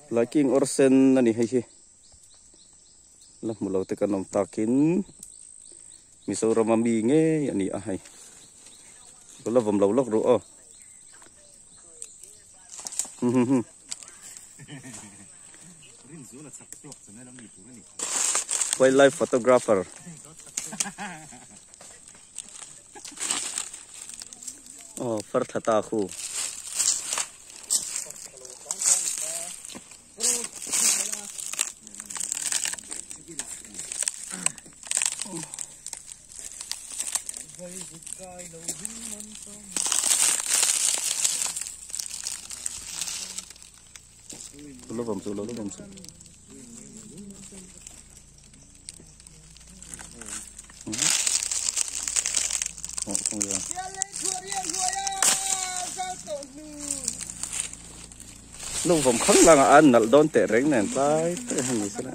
liking orsen nani hay hi lah mulau tekan nom takin miso ramami nge yani ahai kalau vom lau lok ro oh wildlife photographer oh perthata aku Lo vamos, lo vamos. Oh, không được. Lo vamos khăng là ăn nal don tệ rèn nè, tai, tệ hàng gì thế này.